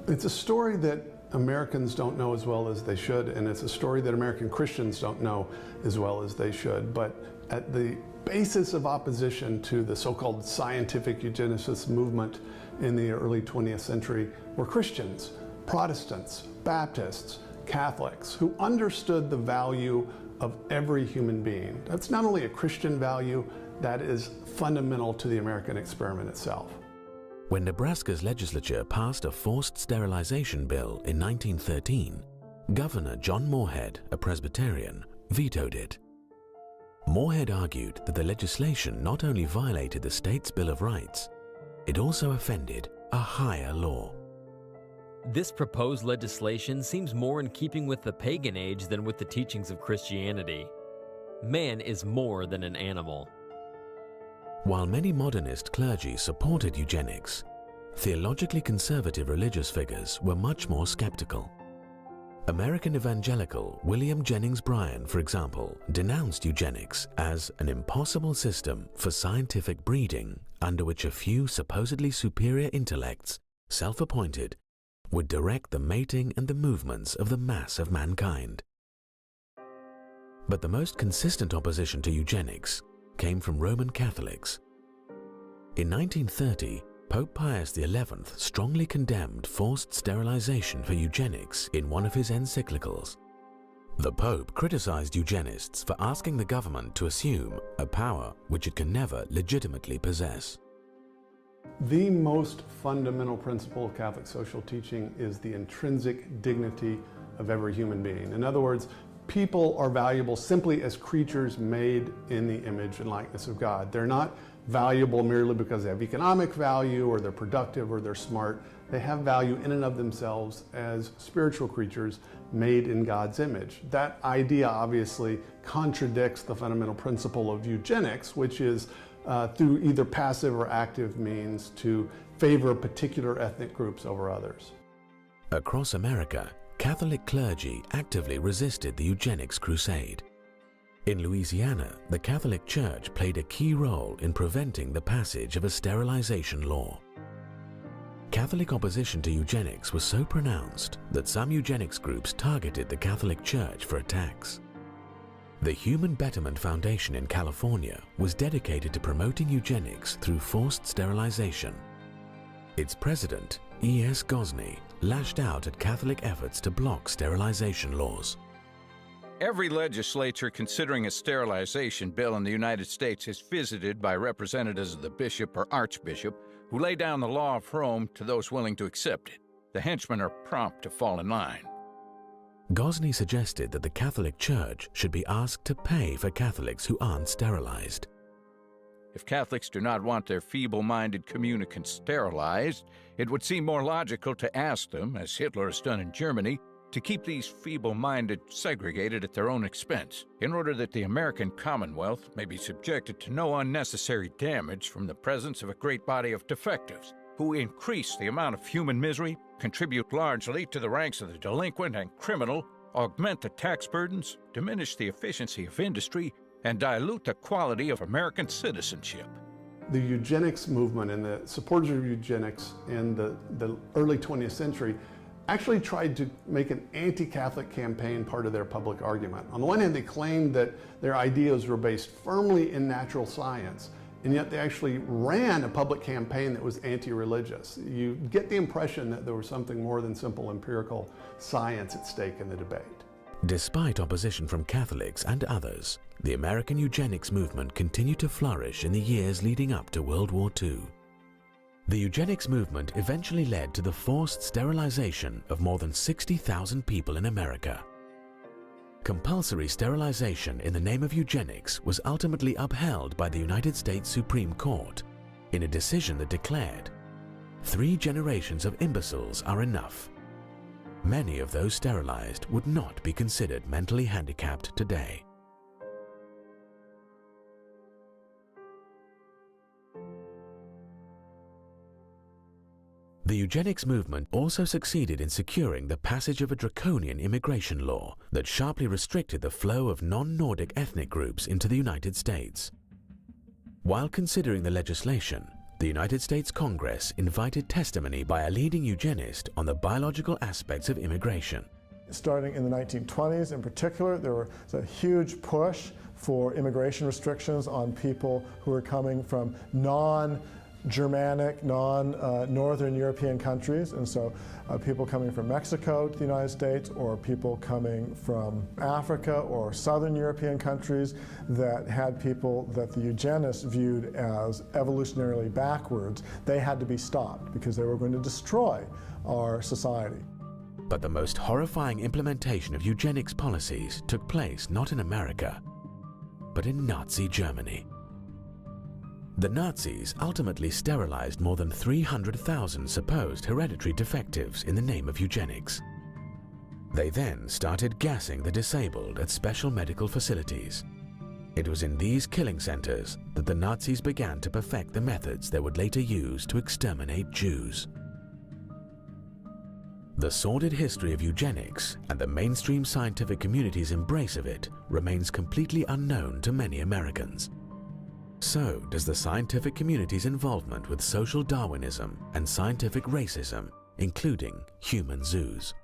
It's a story that Americans don't know as well as they should, and it's a story that American Christians don't know as well as they should. But at the basis of opposition to the so-called scientific eugenicist movement in the early 20th century were Christians, Protestants, Baptists, Catholics, who understood the value of every human being. That's not only a Christian value, that is fundamental to the American experiment itself. When Nebraska's legislature passed a forced sterilization bill in 1913, Governor John Morehead, a Presbyterian, vetoed it. Morehead argued that the legislation not only violated the state's Bill of Rights, it also offended a higher law. This proposed legislation seems more in keeping with the pagan age than with the teachings of Christianity. Man is more than an animal. While many modernist clergy supported eugenics, theologically conservative religious figures were much more skeptical. American evangelical William Jennings Bryan, for example, denounced eugenics as an impossible system for scientific breeding under which a few supposedly superior intellects, self-appointed, would direct the mating and the movements of the mass of mankind. But the most consistent opposition to eugenics came from Roman Catholics. In 1930, Pope Pius XI strongly condemned forced sterilization for eugenics in one of his encyclicals. The Pope criticized eugenists for asking the government to assume a power which it can never legitimately possess. The most fundamental principle of Catholic social teaching is the intrinsic dignity of every human being. In other words, people are valuable simply as creatures made in the image and likeness of God. They're not valuable merely because they have economic value or they're productive or they're smart. They have value in and of themselves as spiritual creatures made in God's image. That idea obviously contradicts the fundamental principle of eugenics, which is through either passive or active means to favor particular ethnic groups over others. Across America, Catholic clergy actively resisted the eugenics crusade. In Louisiana, the Catholic Church played a key role in preventing the passage of a sterilization law. Catholic opposition to eugenics was so pronounced that some eugenics groups targeted the Catholic Church for attacks. The Human Betterment Foundation in California was dedicated to promoting eugenics through forced sterilization. Its president, E.S. Gosney, lashed out at Catholic efforts to block sterilization laws. Every legislature considering a sterilization bill in the United States is visited by representatives of the bishop or archbishop who lay down the law of Rome to those willing to accept it. The henchmen are prompt to fall in line. Gosney suggested that the Catholic Church should be asked to pay for Catholics who aren't sterilized. If Catholics do not want their feeble-minded communicants sterilized, it would seem more logical to ask them, as Hitler has done in Germany, to keep these feeble-minded segregated at their own expense, in order that the American Commonwealth may be subjected to no unnecessary damage from the presence of a great body of defectives, who increase the amount of human misery, contribute largely to the ranks of the delinquent and criminal, augment the tax burdens, diminish the efficiency of industry, and dilute the quality of American citizenship. The eugenics movement and the supporters of eugenics in the early 20th century actually tried to make an anti-Catholic campaign part of their public argument. On the one hand, they claimed that their ideas were based firmly in natural science, and yet they actually ran a public campaign that was anti-religious. You get the impression that there was something more than simple empirical science at stake in the debate. Despite opposition from Catholics and others, the American eugenics movement continued to flourish in the years leading up to World War II. The eugenics movement eventually led to the forced sterilization of more than 60,000 people in America. Compulsory sterilization in the name of eugenics was ultimately upheld by the United States Supreme Court in a decision that declared, 3 generations of imbeciles are enough. Many of those sterilized would not be considered mentally handicapped today. The eugenics movement also succeeded in securing the passage of a draconian immigration law that sharply restricted the flow of non-Nordic ethnic groups into the United States. While considering the legislation, the United States Congress invited testimony by a leading eugenist on the biological aspects of immigration. Starting in the 1920s in particular, there was a huge push for immigration restrictions on people who were coming from non-Germanic, non-Northern European countries, and so people coming from Mexico to the United States, or people coming from Africa or Southern European countries that had people that the eugenists viewed as evolutionarily backwards. They had to be stopped because they were going to destroy our society. But the most horrifying implementation of eugenics policies took place not in America, but in Nazi Germany. The Nazis ultimately sterilized more than 300,000 supposed hereditary defectives in the name of eugenics. They then started gassing the disabled at special medical facilities. It was in these killing centers that the Nazis began to perfect the methods they would later use to exterminate Jews. The sordid history of eugenics and the mainstream scientific community's embrace of it remains completely unknown to many Americans. So does the scientific community's involvement with social Darwinism and scientific racism, including human zoos.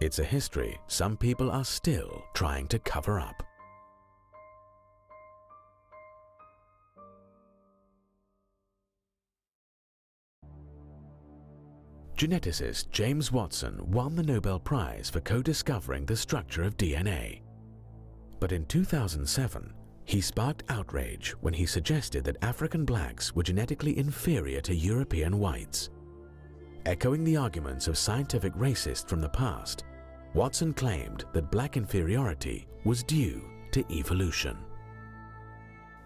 It's a history some people are still trying to cover up. geneticist James Watson won the Nobel Prize for co-discovering the structure of DNA. But in 2007, he sparked outrage when he suggested that African blacks were genetically inferior to European whites. Echoing the arguments of scientific racists from the past, Watson claimed that black inferiority was due to evolution.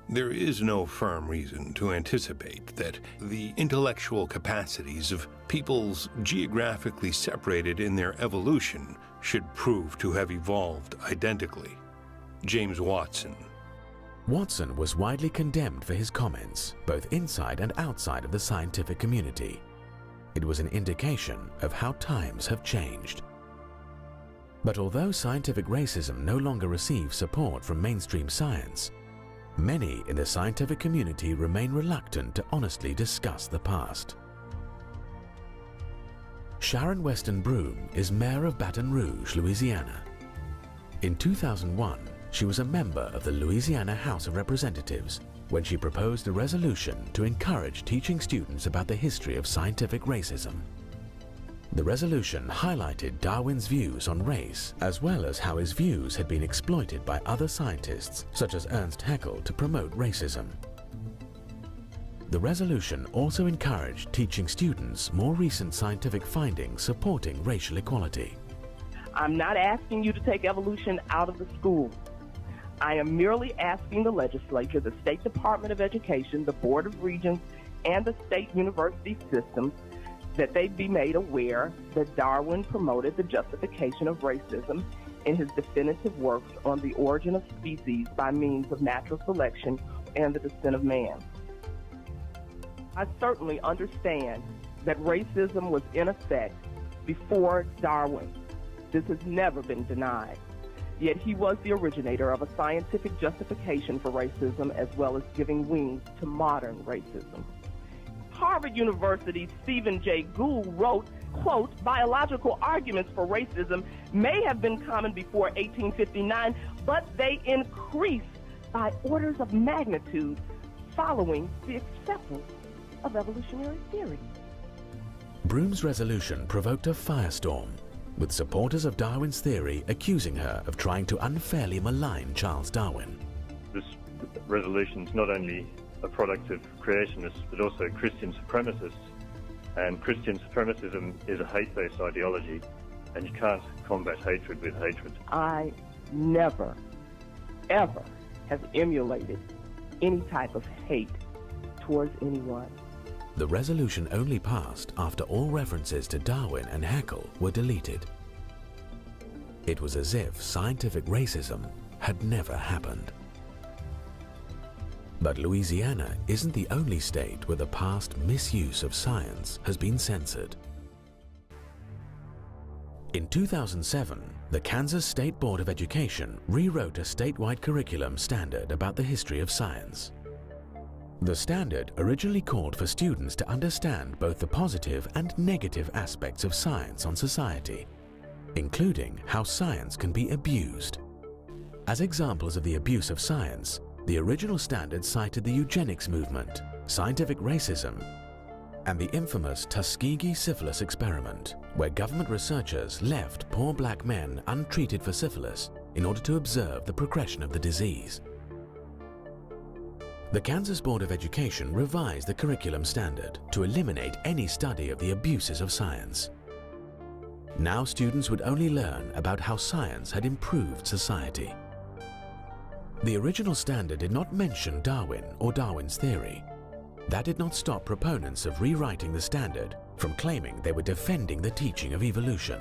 There is no firm reason to anticipate that the intellectual capacities of peoples geographically separated in their evolution should prove to have evolved identically. James Watson. Watson was widely condemned for his comments, both inside and outside of the scientific community. It was an indication of how times have changed. But although scientific racism no longer receives support from mainstream science, many in the scientific community remain reluctant to honestly discuss the past. Sharon Weston Broome is mayor of Baton Rouge, Louisiana. In 2001, she was a member of the Louisiana House of Representatives when she proposed a resolution to encourage teaching students about the history of scientific racism. The resolution highlighted Darwin's views on race, as well as how his views had been exploited by other scientists, such as Ernst Haeckel, to promote racism. The resolution also encouraged teaching students more recent scientific findings supporting racial equality. I'm not asking you to take evolution out of the school. I am merely asking the legislature, the State Department of Education, the Board of Regents, and the state university systems that they be made aware that Darwin promoted the justification of racism in his definitive works on the origin of species by means of natural selection and the descent of man. I certainly understand that racism was in effect before Darwin. This has never been denied. Yet he was the originator of a scientific justification for racism, as well as giving wings to modern racism. Harvard University's Stephen Jay Gould wrote, quote, "Biological arguments for racism may have been common before 1859, but they increased by orders of magnitude following the acceptance of evolutionary theory." Broome's resolution provoked a firestorm, with supporters of Darwin's theory accusing her of trying to unfairly malign Charles Darwin. This resolution is not only a product of creationists, but also Christian supremacists. And Christian supremacism is a hate-based ideology, and you can't combat hatred with hatred. I never, ever have emulated any type of hate towards anyone. The resolution only passed after all references to Darwin and Haeckel were deleted. It was as if scientific racism had never happened. But Louisiana isn't the only state where the past misuse of science has been censored. In 2007, the Kansas State Board of Education rewrote a statewide curriculum standard about the history of science. The standard originally called for students to understand both the positive and negative aspects of science on society, including how science can be abused. As examples of the abuse of science, the original standard cited the eugenics movement, scientific racism, and the infamous Tuskegee syphilis experiment, where government researchers left poor black men untreated for syphilis in order to observe the progression of the disease. The Kansas Board of Education revised the curriculum standard to eliminate any study of the abuses of science. Now students would only learn about how science had improved society. The original standard did not mention Darwin or Darwin's theory. That did not stop proponents of rewriting the standard from claiming they were defending the teaching of evolution.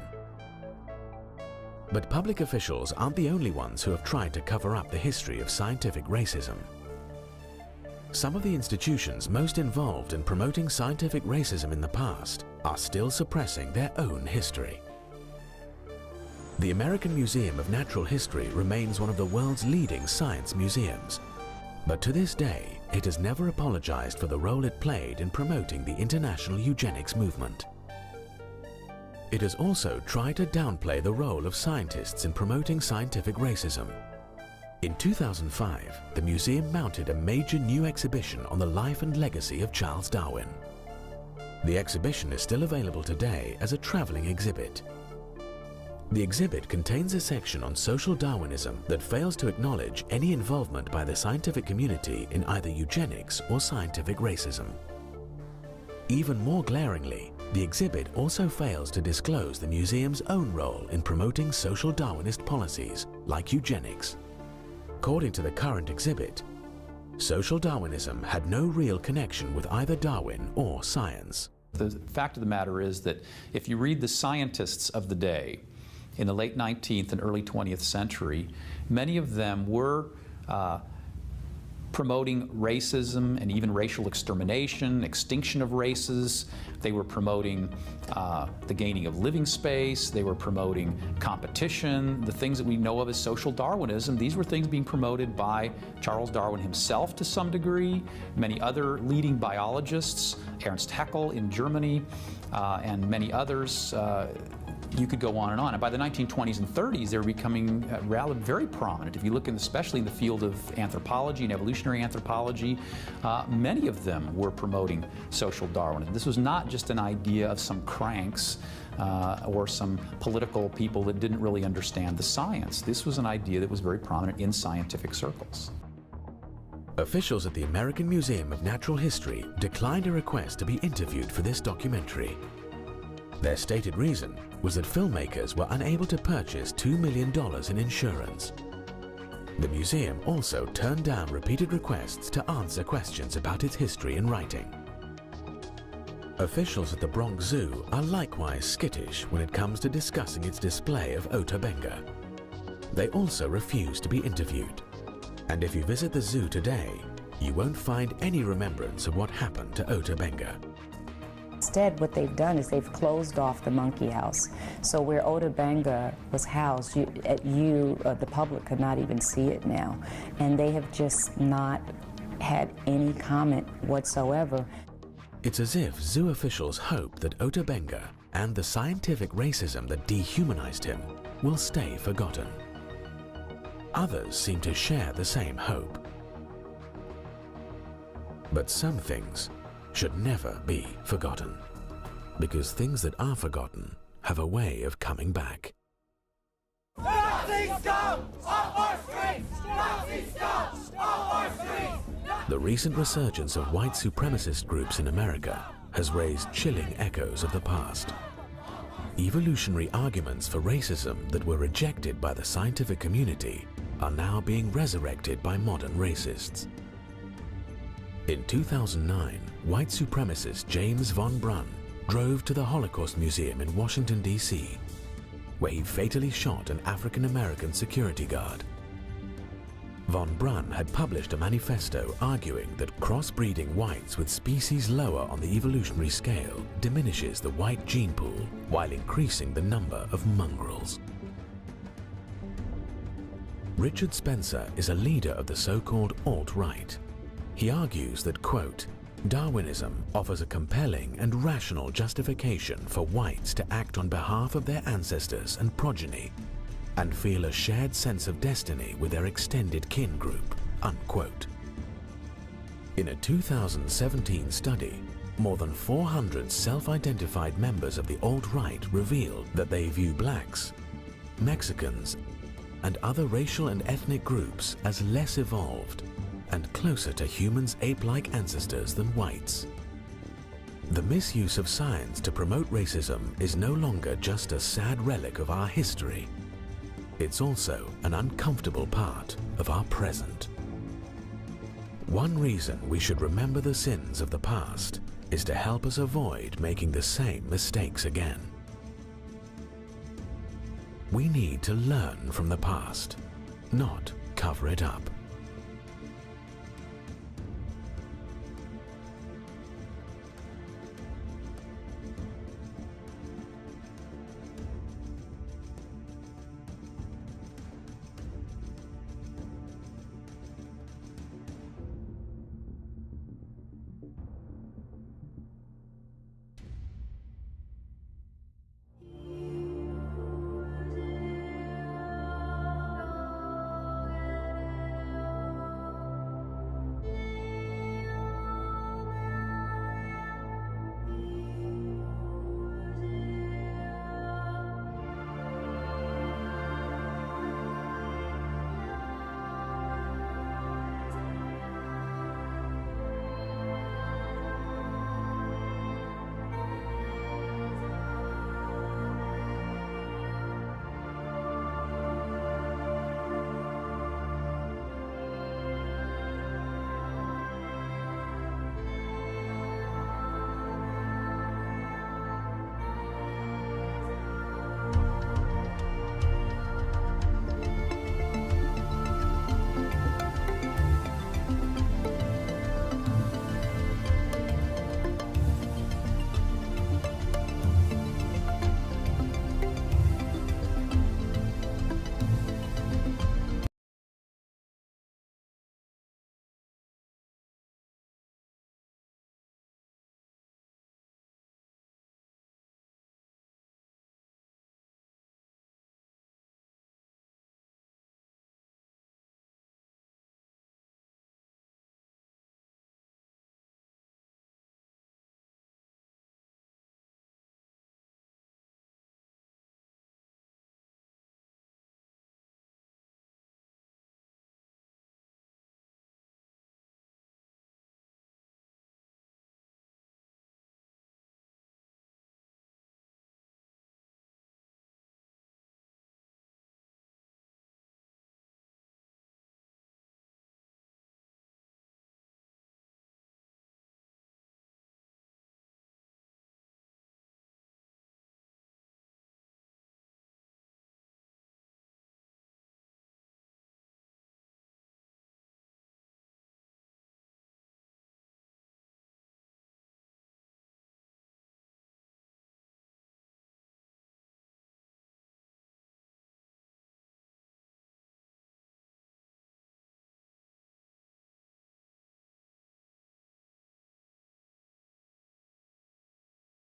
But public officials aren't the only ones who have tried to cover up the history of scientific racism. Some of the institutions most involved in promoting scientific racism in the past are still suppressing their own history. The American Museum of Natural History remains one of the world's leading science museums, but to this day, it has never apologized for the role it played in promoting the international eugenics movement. It has also tried to downplay the role of scientists in promoting scientific racism. In 2005, the museum mounted a major new exhibition on the life and legacy of Charles Darwin. The exhibition is still available today as a traveling exhibit. The exhibit contains a section on social Darwinism that fails to acknowledge any involvement by the scientific community in either eugenics or scientific racism. Even more glaringly, the exhibit also fails to disclose the museum's own role in promoting social Darwinist policies like eugenics. According to the current exhibit, social Darwinism had no real connection with either Darwin or science. The fact of the matter is that if you read the scientists of the day in the late 19th and early 20th century, many of them were promoting racism and even racial extermination, extinction of races. They were promoting the gaining of living space. They were promoting competition, the things that we know of as social Darwinism. These were things being promoted by Charles Darwin himself to some degree, many other leading biologists, Ernst Haeckel in Germany, and many others. You could go on. And by the 1920s and 30s, they were becoming very prominent. If you look especially in the field of anthropology and evolutionary anthropology, many of them were promoting social Darwinism. This was not just an idea of some cranks or some political people that didn't really understand the science. This was an idea that was very prominent in scientific circles. Officials at the American Museum of Natural History declined a request to be interviewed for this documentary. Their stated reason was that filmmakers were unable to purchase $2 million in insurance. The museum also turned down repeated requests to answer questions about its history in writing. Officials at the Bronx Zoo are likewise skittish when it comes to discussing its display of Ota Benga. They also refuse to be interviewed. And if you visit the zoo today, you won't find any remembrance of what happened to Ota Benga. Instead, what they've done is they've closed off the monkey house. So where Ota Benga was housed, the public could not even see it now. And they have just not had any comment whatsoever. It's as if zoo officials hope that Ota Benga and the scientific racism that dehumanized him will stay forgotten. Others seem to share the same hope. But some things should never be forgotten, because things that are forgotten have a way of coming back. Nazi scum! Off our streets! Nazi scum! Off our streets! The recent resurgence of white supremacist groups in America has raised chilling echoes of the past. Evolutionary arguments for racism that were rejected by the scientific community are now being resurrected by modern racists. In 2009, white supremacist James von Brunn drove to the Holocaust Museum in Washington, D.C., where he fatally shot an African-American security guard. Von Brunn had published a manifesto arguing that crossbreeding whites with species lower on the evolutionary scale diminishes the white gene pool while increasing the number of mongrels. Richard Spencer is a leader of the so-called alt-right. He argues that, quote, Darwinism offers a compelling and rational justification for whites to act on behalf of their ancestors and progeny and feel a shared sense of destiny with their extended kin group, unquote. In a 2017 study, more than 400 self-identified members of the alt-right revealed that they view blacks, Mexicans, and other racial and ethnic groups as less evolved and closer to humans' ape-like ancestors than whites. The misuse of science to promote racism is no longer just a sad relic of our history. It's also an uncomfortable part of our present. One reason we should remember the sins of the past is to help us avoid making the same mistakes again. We need to learn from the past, not cover it up.